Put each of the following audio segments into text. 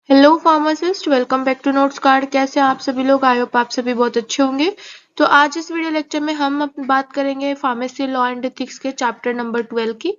Hello pharmacist, welcome back to notes card. कैसे हैं आप सभी लोग? आई होप आप सभी बहुत अच्छे होंगे। तो आज इस वीडियो लेक्चर में हम बात करेंगे फार्मेसी लॉ एंड एथिक्स के चैप्टर नंबर 12 की।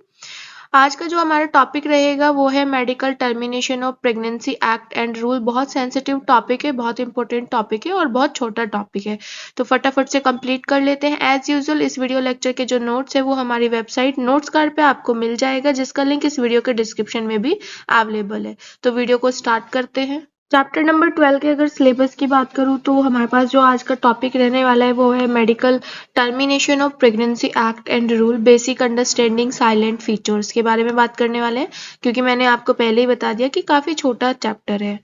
आज का जो हमारा टॉपिक रहेगा वो है medical termination of pregnancy act and rule. बहुत सेंसिटिव टॉपिक है, बहुत इंपॉर्टेंट टॉपिक है और बहुत छोटा टॉपिक है। तो फटाफट से कंप्लीट कर लेते हैं। एज यूजुअल इस वीडियो लेक्चर के जो नोट्स है वो हमारी वेबसाइट नोट्स कार्ड पे आपको मिल जाएगा, जिसका लिंक इस वीडियो के डिस्क्रिप्शन में भी अवेलेबल है। तो वीडियो को स्टार्ट करते हैं। चैप्टर नंबर 12 के अगर सिलेबस की बात करूँ तो हमारे पास जो आज का टॉपिक रहने वाला है वो है medical termination of pregnancy act and rule, basic understanding salient features के बारे में बात करने वाले हैं, क्योंकि मैंने आपको पहले ही बता दिया कि काफी छोटा चैप्टर है।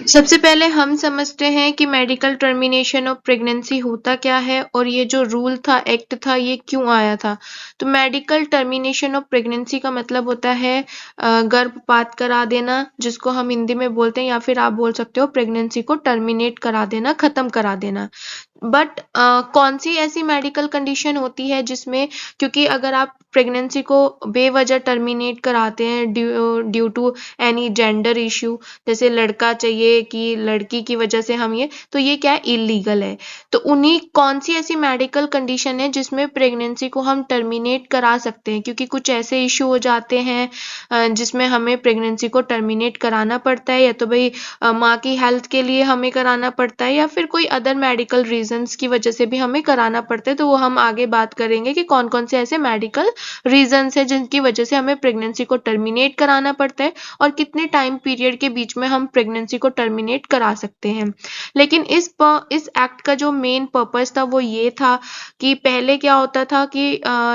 सबसे पहले हम समझते हैं कि मेडिकल टर्मिनेशन ऑफ प्रेगनेंसी होता क्या है और ये जो रूल था, एक्ट था, ये क्यों आया था। तो मेडिकल टर्मिनेशन ऑफ प्रेगनेंसी का मतलब होता है गर्भपात करा देना, जिसको हम हिंदी में बोलते हैं, या फिर आप बोल सकते हो प्रेगनेंसी को टर्मिनेट करा देना, खत्म करा देना। बट कौन सी ऐसी मेडिकल कंडीशन होती है जिसमें, क्योंकि अगर आप प्रेगनेंसी को बेवजह टर्मिनेट कराते हैं due to any gender issue, जैसे लड़का चाहिए कि लड़की की वजह से हम तो ये क्या है, इलीगल है। तो उन्हीं कौन सी ऐसी मेडिकल कंडीशन है जिसमें प्रेगनेंसी को हम टर्मिनेट करा सकते हैं, क्योंकि कुछ ऐसे इश्यू हो जाते हैं जिसमें हमें प्रेगनेंसी को टर्मिनेट कराना पड़ता है, या तो भाई माँ की हेल्थ के लिए हमें कराना पड़ता है, या फिर कोई अदर मेडिकल रीजंस की वजह से भी हमें कराना पड़ता है। तो वो हम आगे बात करेंगे कि कौन कौन से ऐसे मेडिकल रीजंस है जिनकी वजह से हमें प्रेगनेंसी को टर्मिनेट कराना पड़ता है और कितने टाइम पीरियड के बीच में हम प्रेगनेंसी को टर्मिनेट करा सकते हैं। लेकिन इस एक्ट का जो मेन पर्पस था वो ये था कि पहले क्या होता था कि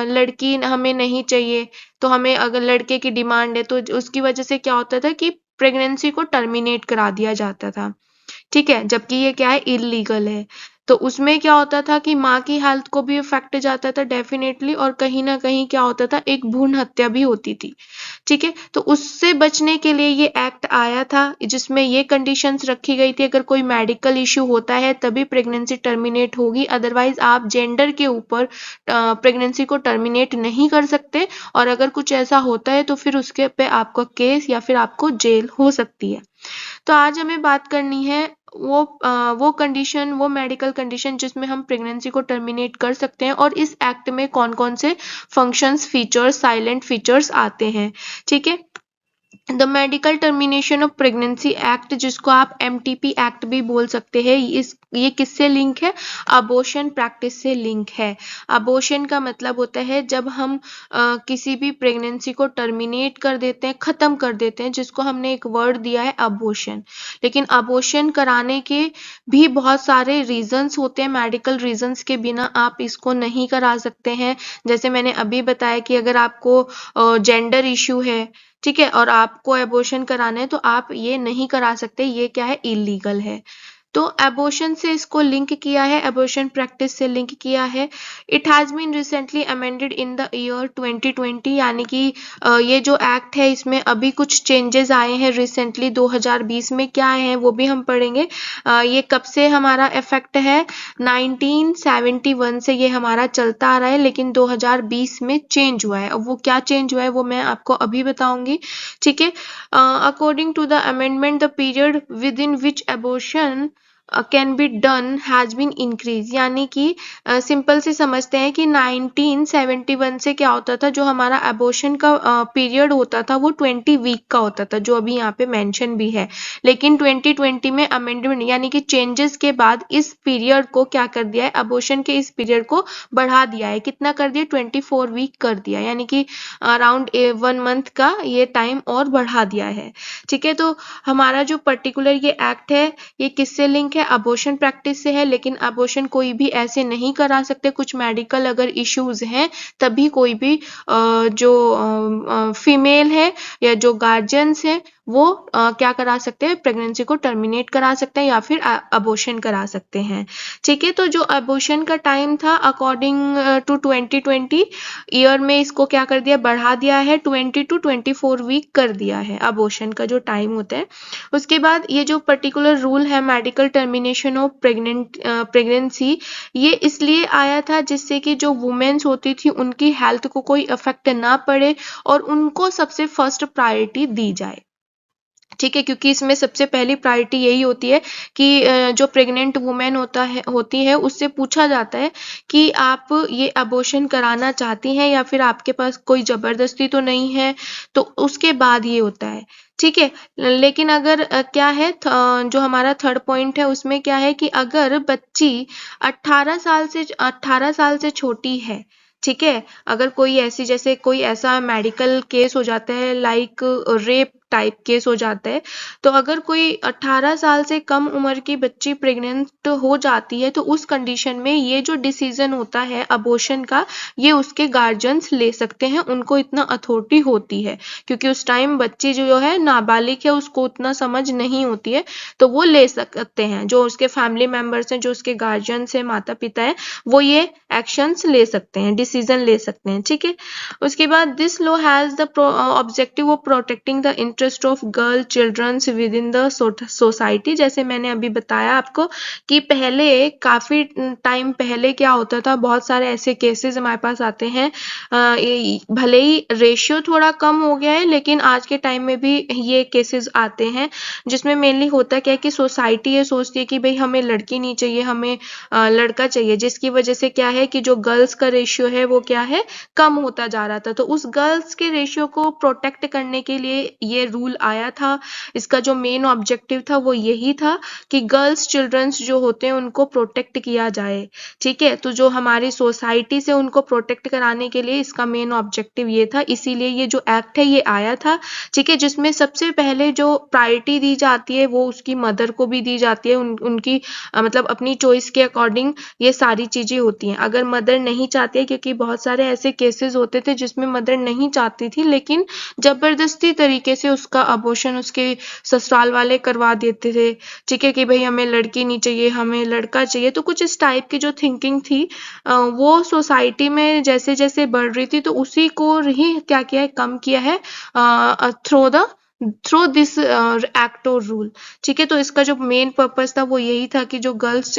लड़की हमें नहीं चाहिए, तो हमें अगर लड़के की डिमांड है तो उसकी वजह से क्या होता था कि प्रेगनेंसी को टर्मिनेट करा दिया जाता था। ठीक है, जबकि ये क्या है, इलीगल है। तो उसमें क्या होता था कि माँ की हेल्थ को भी इफेक्ट जाता था डेफिनेटली, और कहीं ना कहीं क्या होता था, एक भ्रूण हत्या भी होती थी। ठीक है, तो उससे बचने के लिए ये एक्ट आया था, जिसमें ये कंडीशंस रखी गई थी, अगर कोई मेडिकल इश्यू होता है तभी प्रेगनेंसी टर्मिनेट होगी, अदरवाइज आप जेंडर के ऊपर प्रेगनेंसी को टर्मिनेट नहीं कर सकते। और अगर कुछ ऐसा होता है तो फिर उसके पे आपका केस या फिर आपको जेल हो सकती है। तो आज हमें बात करनी है वो कंडीशन, वो मेडिकल कंडीशन जिसमें हम प्रेगनेंसी को टर्मिनेट कर सकते हैं, और इस एक्ट में कौन कौन से फंक्शंस, फीचर्स, साइलेंट फीचर्स आते हैं। ठीक है, the medical termination of pregnancy act, जिसको आप एमटीपी एक्ट भी बोल सकते हैं, ये किससे लिंक है? अबॉर्शन प्रैक्टिस से लिंक है। अबॉर्शन का मतलब होता है जब हम किसी भी प्रेगनेंसी को टर्मिनेट कर देते हैं, खत्म कर देते हैं, जिसको हमने एक वर्ड दिया है अबॉर्शन। लेकिन अबॉर्शन कराने के भी बहुत सारे रीजंस होते हैं, मेडिकल रीजंस के बिना आप इसको नहीं करा सकते हैं। जैसे मैंने अभी बताया कि अगर आपको जेंडर इश्यू है, ठीक है, और आपको एबॉर्शन कराना है, तो आप ये नहीं करा सकते, ये क्या है, इलीगल है। तो एबॉर्शन से इसको लिंक किया है, एबॉर्शन प्रैक्टिस से लिंक किया है। It has been recently amended in the year 2020, यानी कि ये जो एक्ट है इसमें अभी कुछ चेंजेस आए हैं रिसेंटली 2020 में। क्या आए हैं वो भी हम पढ़ेंगे। ये कब से हमारा इफेक्ट है? 1971 से ये हमारा चलता आ रहा है, लेकिन 2020 में चेंज हुआ है। अब वो क्या चेंज हुआ है वो मैं आपको अभी बताऊंगी। ठीक है, according to the amendment the period within which abortion can be done has been increase, यानी कि सिंपल से समझते हैं कि 1971 से क्या होता था, जो हमारा एबॉर्शन का पीरियड होता था वो 20 वीक का होता था, जो अभी यहाँ पे मेंशन भी है। लेकिन 2020 में अमेंडमेंट यानी कि चेंजेस के बाद इस पीरियड को क्या कर दिया है, एबॉर्शन के इस पीरियड को बढ़ा दिया है। कितना कर दिया? 24 वीक कर दिया, यानी कि अराउंड 1 मंथ का ये टाइम और बढ़ा दिया है। ठीक है, तो हमारा जो पर्टिकुलर ये एक्ट है ये किससे लिंक है? अबॉर्शन प्रैक्टिस से है। लेकिन अबॉर्शन कोई भी ऐसे नहीं करा सकते, कुछ मेडिकल अगर इश्यूज हैं तभी कोई भी जो फीमेल है या जो गार्जियंस है वो क्या करा सकते हैं, प्रेगनेंसी को टर्मिनेट करा सकते हैं या फिर अबॉर्शन करा सकते हैं। ठीक है, तो जो अबॉर्शन का टाइम था अकॉर्डिंग टू 2020 ईयर में इसको क्या कर दिया, बढ़ा दिया है, 20 to 24 वीक कर दिया है अबॉर्शन का जो टाइम होता है। उसके बाद ये जो पर्टिकुलर रूल है मेडिकल टर्मिनेशन ऑफ प्रेगनेंसी, ये इसलिए आया था जिससे कि जो वुमेन्स होती थी उनकी हेल्थ को कोई इफेक्ट ना पड़े और उनको सबसे फर्स्ट प्रायोरिटी दी जाए। ठीक है, क्योंकि इसमें सबसे पहली प्रायोरिटी यही होती है कि जो प्रेग्नेंट वुमेन होती है उससे पूछा जाता है कि आप ये अबॉर्शन कराना चाहती हैं या फिर आपके पास कोई ज़बरदस्ती तो नहीं है, तो उसके बाद ये होता है। ठीक है, लेकिन अगर क्या है जो हमारा थर्ड पॉइंट है उसमें क्या है कि अगर बच्ची 18 साल से छोटी है, ठीक है, अगर कोई ऐसी जैसे कोई ऐसा मेडिकल केस हो जाता है लाइक रेप टाइप केस हो जाता है, तो अगर कोई 18 साल से कम उम्र की बच्ची प्रेग्नेंट हो जाती है तो उस कंडीशन में ये जो डिसीजन होता है अबॉर्शन का, ये उसके गार्जियंस ले सकते हैं, उनको इतना अथॉरिटी होती है, क्योंकि उस टाइम बच्ची जो है नाबालिग है, उसको उतना समझ नहीं होती है, तो वो ले सकते हैं, जो उसके फैमिली मेंबर्स हैं, जो उसके गार्जियंस हैं, माता पिता हैं, वो ये एक्शंस ले सकते हैं, डिसीजन ले सकते हैं। ठीक है, उसके बाद this law has the objective of protecting the interest of girl childrens within the society. जैसे मैंने अभी बताया आपको कि पहले काफी टाइम पहले क्या होता था, बहुत सारे ऐसे केसेस हमारे पास आते हैं, भले ही रेशियो थोड़ा कम हो गया है लेकिन आज के टाइम में भी ये केसेस आते हैं, जिसमें मेनली होता क्या है कि सोसाइटी ये सोचती है कि भाई हमें लड़की नहीं चाहिए, हमें लड़का चाहिए, जिसकी वजह से क्या है कि जो गर्ल्स का रेशियो है वो क्या है, कम होता जा रहा था। तो उस गर्ल्स के रेशियो को प्रोटेक्ट करने के लिए ये रूल आया था। इसका जो मेन ऑब्जेक्टिव था वो यही था कि गर्ल्स चिल्ड्रंस जो होते हैं उनको प्रोटेक्ट किया जाए। ठीक है, तो जो हमारी सोसाइटी से उनको प्रोटेक्ट कराने के लिए इसका मेन ऑब्जेक्टिव ये था, इसीलिए ये जो एक्ट है ये आया था। ठीक है, जिसमें सबसे पहले जो प्रायोरिटी दी जाती है वो उसकी मदर को भी दी जाती है, उनकी मतलब अपनी चॉइस के अकॉर्डिंग ये सारी चीजें होती हैं। अगर मदर नहीं चाहती है, क्योंकि बहुत सारे ऐसे केसेस होते थे जिसमें मदर नहीं चाहती थी लेकिन जबरदस्ती तरीके से उसका अबॉर्शन उसके ससुराल वाले करवा देते थे। ठीक है, कि भाई हमें लड़की नहीं चाहिए, हमें लड़का चाहिए, तो कुछ इस टाइप की जो थिंकिंग थी वो सोसाइटी में जैसे जैसे बढ़ रही थी, तो उसी को ही क्या किया है, कम किया है थ्रू दिस एक्ट और रूल। ठीक है, तो इसका जो मेन पर्पस था वो यही था कि जो गर्ल्स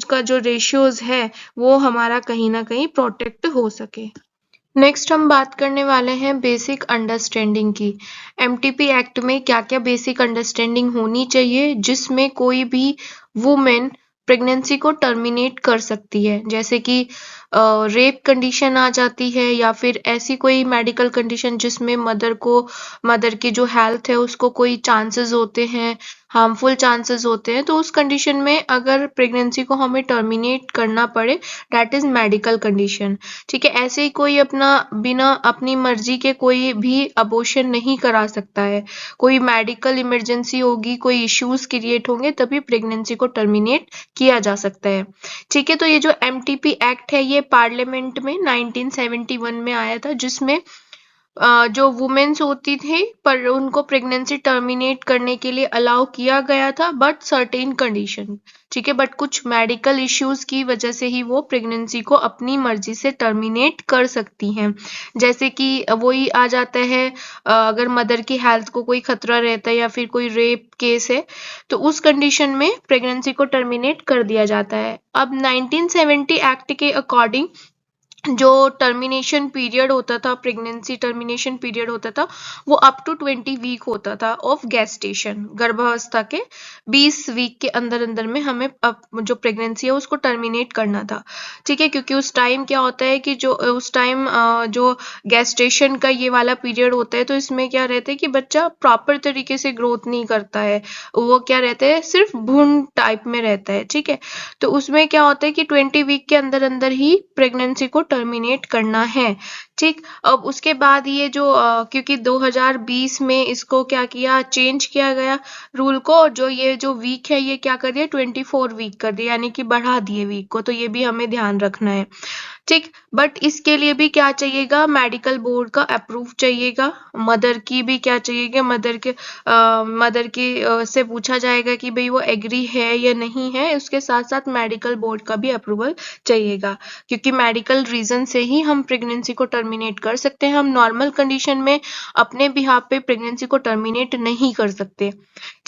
का जो रेशियोज है वो हमारा कहीं ना कहीं प्रोटेक्ट हो सके। नेक्स्ट हम बात करने वाले हैं बेसिक अंडरस्टैंडिंग की। एमटीपी एक्ट में क्या क्या बेसिक अंडरस्टैंडिंग होनी चाहिए जिसमें कोई भी वुमेन प्रेगनेंसी को टर्मिनेट कर सकती है, जैसे कि रेप कंडीशन आ जाती है या फिर ऐसी कोई मेडिकल कंडीशन जिसमें मदर की जो हेल्थ है उसको कोई चांसेस होते हैं, हार्मफुल चांसेस होते हैं, तो उस कंडीशन में अगर प्रेगनेंसी को हमें टर्मिनेट करना पड़े, दैट इज मेडिकल कंडीशन। ठीक है, ऐसे ही कोई बिना अपनी मर्जी के कोई भी अबॉर्शन नहीं करा सकता है, कोई मेडिकल इमरजेंसी होगी, कोई इश्यूज क्रिएट होंगे तभी प्रेगनेंसी को टर्मिनेट किया जा सकता है। ठीक है, तो ये जो एमटीपी एक्ट है ये पार्लियामेंट में 1971 में आया था, जिसमें जो वुमेन्स होती थी पर उनको प्रेगनेंसी टर्मिनेट करने के लिए अलाउ किया गया था, बट सर्टेन कंडीशन। ठीक है, बट कुछ मेडिकल इश्यूज की वजह से ही वो प्रेगनेंसी को अपनी मर्जी से टर्मिनेट कर सकती हैं, जैसे कि वही आ जाता है अगर मदर की हेल्थ को कोई खतरा रहता है या फिर कोई रेप केस है, तो उस कंडीशन में प्रेगनेंसी को टर्मिनेट कर दिया जाता है। अब 1970 एक्ट के अकॉर्डिंग जो टर्मिनेशन पीरियड होता था, प्रेगनेंसी टर्मिनेशन पीरियड होता था, वो अप टू 20 वीक होता था ऑफ गेस्टेशन, गर्भावस्था के 20 वीक के अंदर अंदर में हमें जो प्रेगनेंसी है उसको टर्मिनेट करना था। ठीक है, क्योंकि उस टाइम क्या होता है कि जो उस टाइम जो गेस्टेशन का ये वाला पीरियड होता है, तो इसमें क्या रहता है कि बच्चा प्रॉपर तरीके से ग्रोथ नहीं करता है, वो क्या रहता है, सिर्फ भ्रूण टाइप में रहता है। ठीक है, तो उसमें क्या होता है कि 20 वीक के अंदर अंदर ही प्रेगनेंसी को टर्मिनेट करना है। ठीक, अब उसके बाद ये जो क्योंकि 2020 में इसको क्या किया, चेंज किया गया रूल को, जो ये जो वीक है ये क्या कर दिया, 24 वीक कर दिया, यानी कि बढ़ा दिए वीक को, तो ये भी हमें ध्यान रखना है। ठीक, बट इसके लिए भी क्या चाहिएगा, मेडिकल बोर्ड का अप्रूव चाहिएगा, मदर की भी क्या चाहिएगा, मदर की से पूछा जाएगा कि भाई वो एग्री है या नहीं है, उसके साथ साथ मेडिकल बोर्ड का भी अप्रूवल चाहिएगा, क्योंकि मेडिकल रीजन से ही हम प्रेगनेंसी को टर्मिनेट कर सकते हैं, हम नॉर्मल कंडीशन में अपने बिहाफ पे प्रेगनेंसी को टर्मिनेट नहीं कर सकते।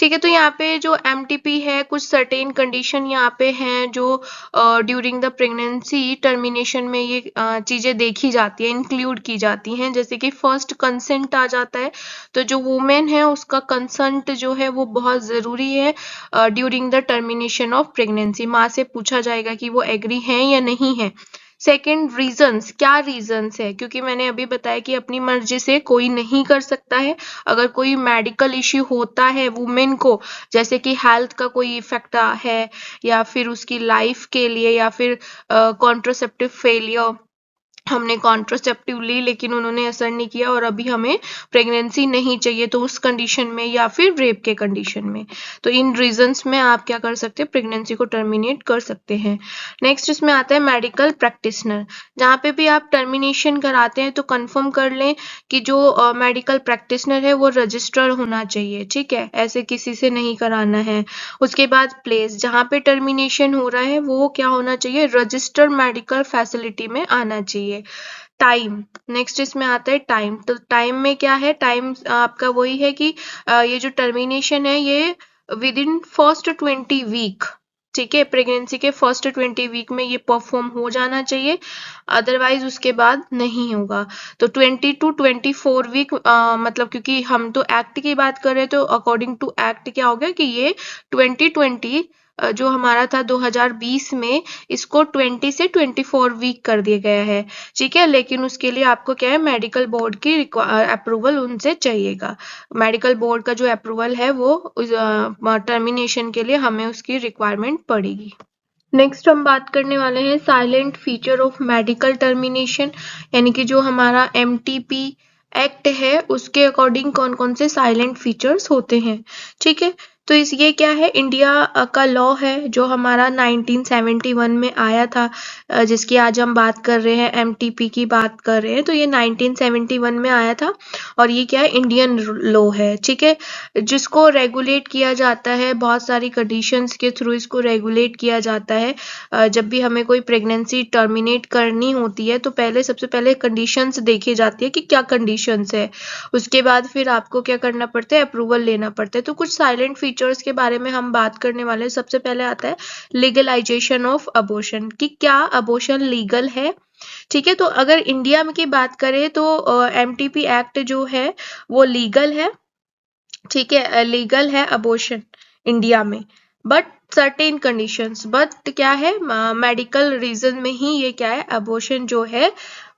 ठीक है। तो यहाँ पे जो MTP है, कुछ सर्टेन कंडीशन यहाँ पे हैं जो ड्यूरिंग द प्रेगनेंसी टर्मिनेशन में ये चीजें देखी जाती है, इंक्लूड की जाती हैं। जैसे कि फर्स्ट कंसेंट आ जाता है, तो जो वुमेन है उसका कंसेंट जो है वो बहुत जरूरी है during the termination of pregnancy. माँ से पूछा जाएगा कि वो एग्री है या नहीं है। सेकेंड, रीजंस, क्या रीजंस है, क्योंकि मैंने अभी बताया कि अपनी मर्जी से कोई नहीं कर सकता है। अगर कोई मेडिकल इश्यू होता है वुमेन को, जैसे कि हेल्थ का कोई इफेक्ट है, या फिर उसकी लाइफ के लिए, या फिर कॉन्ट्रासेप्टिव फेलियर, हमने कॉन्ट्रासेप्टिव ली लेकिन उन्होंने असर नहीं किया और अभी हमें प्रेगनेंसी नहीं चाहिए, तो उस कंडीशन में, या फिर रेप के कंडीशन में, तो इन रीजंस में आप क्या कर सकते हैं, प्रेगनेंसी को टर्मिनेट कर सकते हैं। नेक्स्ट इसमें आता है मेडिकल प्रैक्टिशनर। जहाँ पे भी आप टर्मिनेशन कराते हैं तो कंफर्म कर लें कि जो मेडिकल प्रैक्टिशनर है वो रजिस्टर्ड होना चाहिए। ठीक है, ऐसे किसी से नहीं कराना है। उसके बाद प्लेस, जहाँ पे टर्मिनेशन हो रहा है वो क्या होना चाहिए, रजिस्टर्ड मेडिकल फैसिलिटी में आना चाहिए। टाइम, नेक्स्ट इसमें आता है टाइम। तो टाइम में क्या है, टाइम आपका वही है कि ये जो टर्मिनेशन है ये विद इन फर्स्ट 20 वीक, ठीक है, प्रेगनेंसी के फर्स्ट 20 वीक में ये परफॉर्म हो जाना चाहिए, अदरवाइज उसके बाद नहीं होगा। तो 20 to 24 वीक, मतलब क्योंकि हम तो एक्ट की बात कर रहे हैं, तो अकॉर्डिंग टू एक्ट क्या हो गया कि ये 2020 जो हमारा था 2020 में, इसको 20 से 24 वीक कर दिया गया है। ठीक है, लेकिन उसके लिए आपको क्या है, मेडिकल बोर्ड की अप्रूवल उनसे चाहिएगा। मेडिकल बोर्ड का जो अप्रूवल है वो टर्मिनेशन के लिए हमें उसकी रिक्वायरमेंट पड़ेगी। नेक्स्ट हम बात करने वाले हैं silent feature of medical termination, यानी कि जो हमारा MTP एक्ट है उसके अकॉर्डिंग कौन कौन से साइलेंट फीचर्स होते हैं। ठीक है, तो ये क्या है, इंडिया का लॉ है जो हमारा 1971 में आया था, जिसकी आज हम बात कर रहे हैं, MTP की बात कर रहे हैं, तो ये 1971 में आया था और ये क्या है, इंडियन लॉ है। ठीक है, जिसको रेगुलेट किया जाता है, बहुत सारी कंडीशंस के थ्रू इसको रेगुलेट किया जाता है। जब भी हमें कोई प्रेगनेंसी टर्मिनेट करनी होती है तो पहले, सबसे पहले कंडीशंस देखी जाती है कि क्या कंडीशंस है, उसके बाद फिर आपको क्या करना पड़ता है, अप्रूवल लेना पड़ता है। तो कुछ साइलेंट फीचर्स के बारे में हम बात करने वाले हैं। सबसे पहले आता है लीगलाइजेशन ऑफ अबॉर्शन, कि क्या अबॉर्शन लीगल है। ठीक है, तो अगर इंडिया में की बात करें तो MTP एक्ट जो है वो लीगल है। ठीक है, लीगल है अबॉर्शन इंडिया में, बट सर्टेन कंडीशंस, बट क्या है, मेडिकल रीजन में ही ये क्या है, अबॉर्शन जो है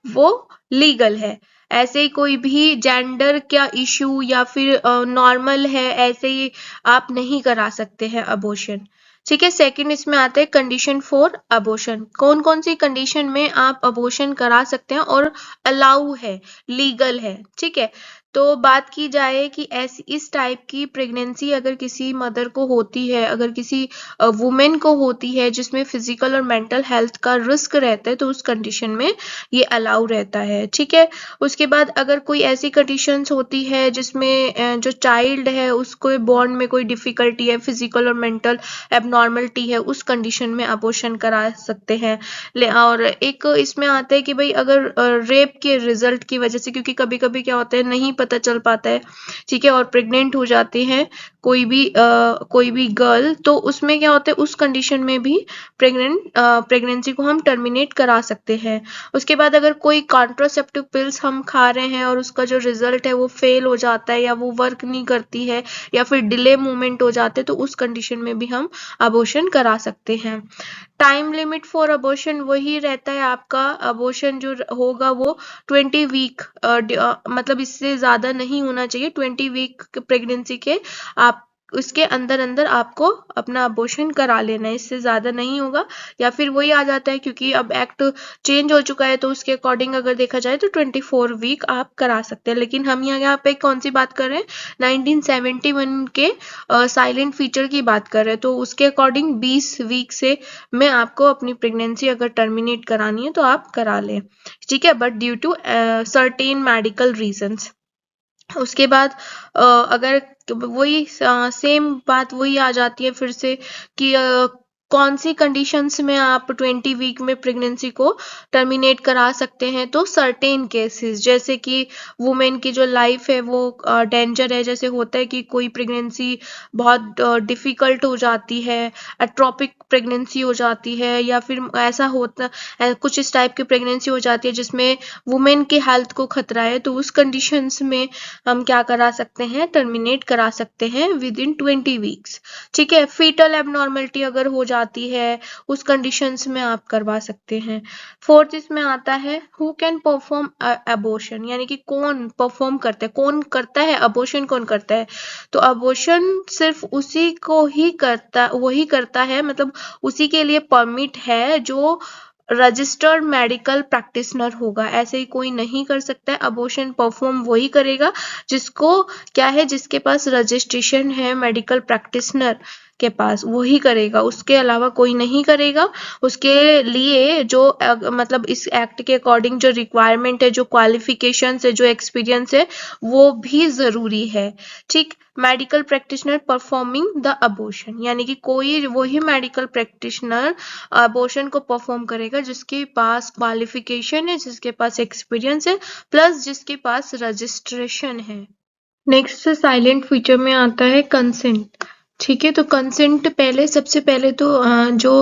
वो लीगल है। ऐसे ही कोई भी जेंडर क्या इशू या फिर नॉर्मल है, ऐसे ही आप नहीं करा सकते हैं अबॉर्शन। ठीक है, सेकंड इसमें आता है कंडीशन फॉर अबॉर्शन, कौन कौन सी कंडीशन में आप अबॉर्शन करा सकते हैं और अलाउ है, लीगल है। ठीक है, तो बात की जाए कि ऐसी इस टाइप की प्रेगनेंसी अगर किसी मदर को होती है, अगर किसी वुमेन को होती है जिसमें फिजिकल और मेंटल हेल्थ का रिस्क रहता है, तो उस कंडीशन में ये अलाउ रहता है। ठीक है, उसके बाद अगर कोई ऐसी कंडीशंस होती है जिसमें जो चाइल्ड है उसको बॉर्न में कोई डिफिकल्टी है, फिजिकल और मेंटल एबनॉर्मलिटी है, उस कंडीशन में अबॉर्शन करा सकते हैं। और एक इसमें आता है कि भाई अगर रेप के रिजल्ट की वजह से, क्योंकि कभी कभी क्या होता है नहीं पता चल पाता है, ठीक है, और प्रेग्नेंट हो जाते हैं कोई भी गर्ल, तो उसमें क्या होता है, उस कंडीशन में भी प्रेगनेंसी को हम टर्मिनेट करा सकते हैं। उसके बाद अगर कोई कॉन्ट्रासेप्टिव पिल्स हम खा रहे हैं और उसका जो रिजल्ट है वो फेल हो जाता है, या वो वर्क नहीं करती है, या फिर डिले मूवमेंट हो जाते हैं, तो उस कंडीशन में भी हम अबॉर्शन करा सकते हैं। टाइम लिमिट फॉर अबॉर्शन वही रहता है आपका, अबॉर्शन जो होगा वो 20 वीक, मतलब इससे ज्यादा नहीं होना चाहिए। 20 वीक प्रेगनेंसी के आप उसके अंदर अंदर आपको अपना अबॉर्शन करा लेना है, इससे ज्यादा नहीं होगा। या फिर वही आ जाता है, क्योंकि अब एक्ट चेंज हो चुका है, तो उसके अकॉर्डिंग अगर देखा जाए तो 24 वीक आप करा सकते हैं। लेकिन हम यहाँ पे कौन सी बात कर रहे हैं, 1971 के साइलेंट फीचर की बात कर रहे हैं, तो उसके अकॉर्डिंग 20 वीक से में आपको अपनी प्रेगनेंसी अगर टर्मिनेट करानी है तो आप करा लें। ठीक है, but due to certain medical reasons. उसके बाद अगर वही सेम बात वही आ जाती है फिर से कि कौन सी कंडीशंस में आप 20 वीक में प्रेगनेंसी को टर्मिनेट करा सकते हैं, तो सर्टेन केसेस जैसे कि वुमेन की जो लाइफ है वो डेंजर है, जैसे होता है कि कोई प्रेगनेंसी बहुत डिफिकल्ट हो जाती है, एट्रोपिक प्रेगनेंसी हो जाती है, या फिर ऐसा होता कुछ इस टाइप की प्रेगनेंसी हो जाती है जिसमें वुमेन के हेल्थ को खतरा है, तो उस कंडीशंस में हम क्या करा सकते हैं, टर्मिनेट करा सकते हैं विद इन 20 वीक्स। ठीक है, फीटल एबनॉर्मलिटी अगर हो जाती है उस कंडीशंस में आप करवा सकते हैं। फोर्थ इसमें आता है हु कैन परफॉर्म अबॉर्शन, यानी कि कौन परफॉर्म करता है, कौन करता है अबॉर्शन, कौन करता है। तो अबॉर्शन सिर्फ उसी को ही करता, वही करता है, मतलब उसी के लिए परमिट है जो रजिस्टर्ड मेडिकल प्रैक्टिशनर होगा, ऐसे ही कोई नहीं कर सकता है। अबॉर्शन परफॉर्म वही करेगा जिसको क्या है, जिसके पास रजिस्ट्रेशन है मेडिकल प्रैक्टिशनर के पास, वही करेगा, उसके अलावा कोई नहीं करेगा। उसके लिए जो मतलब इस एक्ट के अकॉर्डिंग जो रिक्वायरमेंट है, जो क्वालिफिकेशन है, जो एक्सपीरियंस है, वो भी जरूरी है। ठीक, medical practitioner performing the abortion, यानी कि कोई वही मेडिकल प्रैक्टिशनर अबॉर्शन को परफॉर्म करेगा जिसके पास क्वालिफिकेशन है, जिसके पास एक्सपीरियंस है, प्लस जिसके पास रजिस्ट्रेशन है। नेक्स्ट साइलेंट फीचर में आता है कंसेंट। ठीक है, तो कंसेंट पहले, सबसे पहले तो जो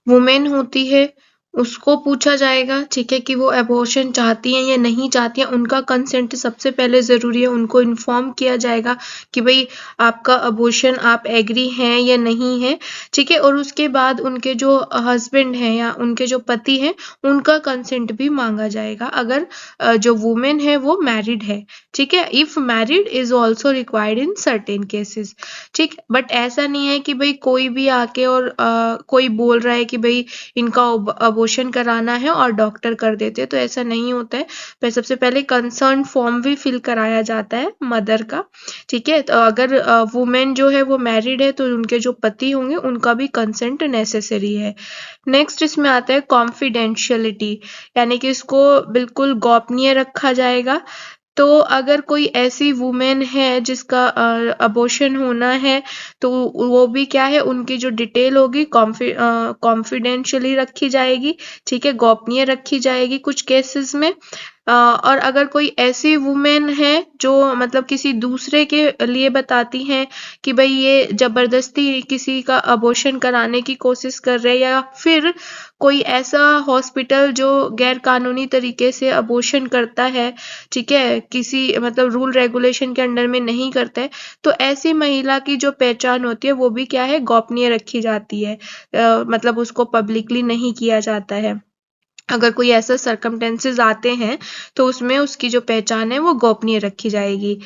वुमेन होती है उसको पूछा जाएगा, ठीक है, कि वो एबॉर्शन चाहती हैं या नहीं चाहती हैं। उनका कंसेंट सबसे पहले जरूरी है, उनको इन्फॉर्म किया जाएगा कि भाई आपका अबॉर्शन आप एग्री हैं या नहीं है। ठीक है, और उसके बाद उनके जो हस्बैंड हैं या उनके जो पति हैं उनका कंसेंट भी मांगा जाएगा, अगर जो वुमेन है वो मैरिड है। ठीक है, if married is also required in certain cases. ठीक, बट ऐसा नहीं है कि भाई कोई भी आके और कोई बोल रहा है कि भाई इनका अबॉर्शन कराना है और डॉक्टर कर देते, तो ऐसा नहीं होता है। पर सबसे पहले कंसर्न फॉर्म भी फिल कराया जाता है मदर का। ठीक है, तो अगर वुमेन जो है वो मैरिड है तो उनके जो पति होंगे उनका भी कंसेंट नेसेसरी है। नेक्स्ट इसमें आता है कॉन्फिडेंशियलिटी, यानी कि इसको बिल्कुल गोपनीय रखा जाएगा। तो अगर कोई ऐसी वुमेन है जिसका अबॉर्शन होना है तो वो भी क्या है, उनकी जो डिटेल होगी कॉन्फिडेंशियली रखी जाएगी। ठीक है, गोपनीय रखी जाएगी कुछ केसेस में। और अगर कोई ऐसी वुमेन है जो मतलब किसी दूसरे के लिए बताती हैं कि भाई ये जबरदस्ती किसी का अबॉर्शन कराने की कोशिश कर रहे हैं, या फिर कोई ऐसा हॉस्पिटल जो गैर कानूनी तरीके से अबॉर्शन करता है, ठीक है, किसी मतलब रूल रेगुलेशन के अंडर में नहीं करता है, तो ऐसी महिला की जो पहचान होती है वो भी क्या है, गोपनीय रखी जाती है। मतलब उसको पब्लिकली नहीं किया जाता है। अगर कोई ऐसा सर्कमटेंसेस आते हैं तो उसमें उसकी जो पहचान है वो गोपनीय रखी जाएगी।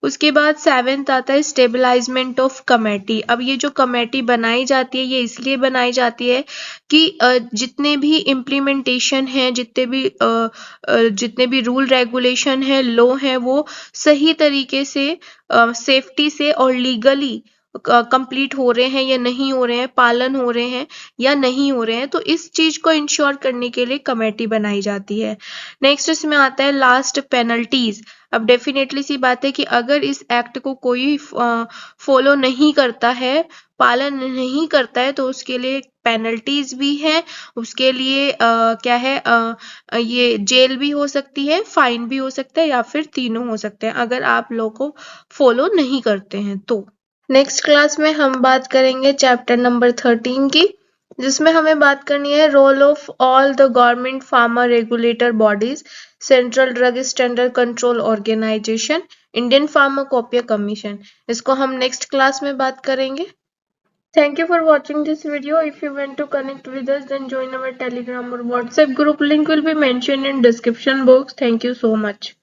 उसके बाद 7th आता है स्टेबलाइजमेंट ऑफ कमेटी। अब ये जो कमेटी बनाई जाती है ये इसलिए बनाई जाती है कि जितने भी इम्प्लीमेंटेशन है, जितने भी रूल रेगुलेशन है, लॉ है, वो सही तरीके से सेफ्टी से और लीगली कंप्लीट हो रहे हैं या नहीं हो रहे हैं, पालन हो रहे हैं या नहीं हो रहे हैं, तो इस चीज को इंश्योर करने के लिए कमेटी बनाई जाती है। नेक्स्ट इसमें आता है लास्ट पेनल्टीज। अब डेफिनेटली सी बात है कि अगर इस एक्ट को कोई फॉलो नहीं करता है, पालन नहीं करता है, तो उसके लिए पेनल्टीज भी है। उसके लिए क्या है, ये जेल भी हो सकती है, फाइन भी हो सकता है, या फिर तीनों हो सकते हैं अगर आप लोग को फॉलो नहीं करते हैं तो। नेक्स्ट क्लास में हम बात करेंगे चैप्टर नंबर 13 की, जिसमें हमें बात करनी है role of all the government farmer regulator bodies, central drug standard control organization, Indian pharmacopoeia commission. इसको हम नेक्स्ट क्लास में बात करेंगे। Thank you for watching this video. If you want to connect with us, then join our Telegram or WhatsApp group. Link will be mentioned in description box. Thank you so much.